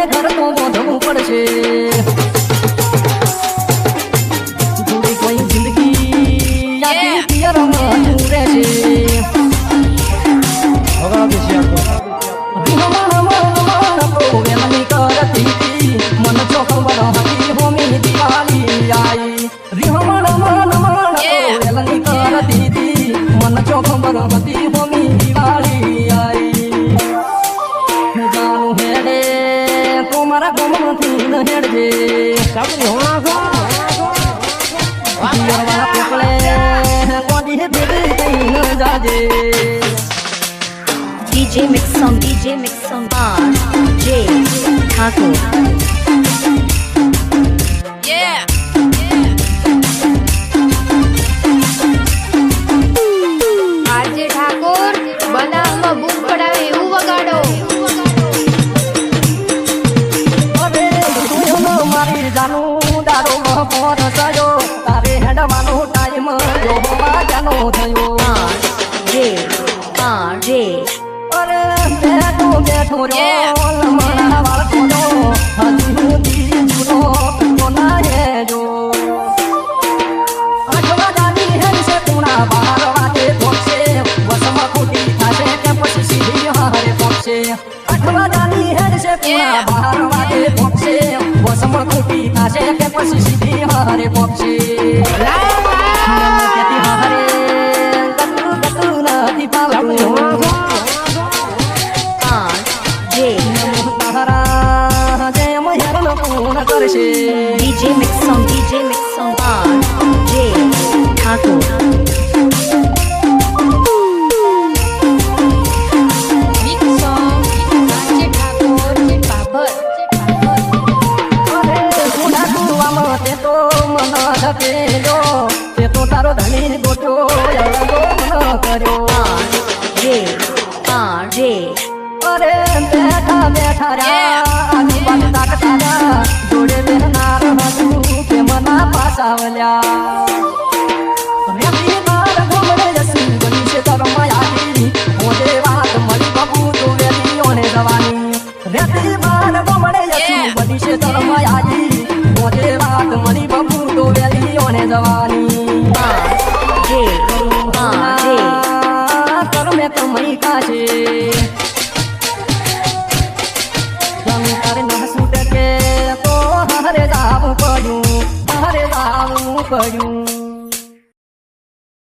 ઘર તો બોધવું પડશે થોડી કોઈ જિંદગી આખી પિયરમાં તું રહેશે હવા બેસી આપો વેલની કરતી મન ચોખવડ હતી હોમી દિવાળી આઈ વેલની કરતી મન ચોખવડ હતી હોમી દિવાળી આઈ જાનું હેડે તું મારા ગમનથી ન હેડજે સાબરી હોણા છો પિયરવાળા પોકળે કોડી ભેગી થઈ ન જાજે DJ Mix Song RJ Thakur. RJ Thakor બનાવમાં બૂમ પડાવે એવું વગાડો. અરે તું મારી જાનું દારો પર સયો તારે હેડવાનો ટાઈમ જો જાનો થયો RJ અરે બેઠો બેઠો રો લમણા વાળો નો હજી સુધી જૂનો કોના હેજો આઠવા જાની હેડ છે તુણા બાર વાટે પહોંચશે વસમાં ખોટી થાશે કે પછી સીધી હારે પહોંચશે આઠવા જાની હેડ છે તુણા બાર વાટે પહોંચશે વસમાં ખોટી થાશે કે પછી સીધી હારે પહોંચશે કેતી હારે ગતું નથી પાવતું DJ Mix Song RJ Thakur. Mix Song RJ Thakor Babur. તારો ધણી ગોટો કર્યો RJ અરે બેઠા બેઠા રહ્યા જોડે બેહનાર હતું કે મના પાસાવલ્યા રેતી માર ગોમડે જસી બની છે તરમાયાની મોજે વાત મળી બાબુ તો વેલી ઓને જવાની રેતી માર ગોમડે જસી બની છે તરમાયાની મોજે વાત મળી બાબુ તો વેલી ઓને જવાની RJ કરમે કમઈ કાશે હારે જાવું પડ્યું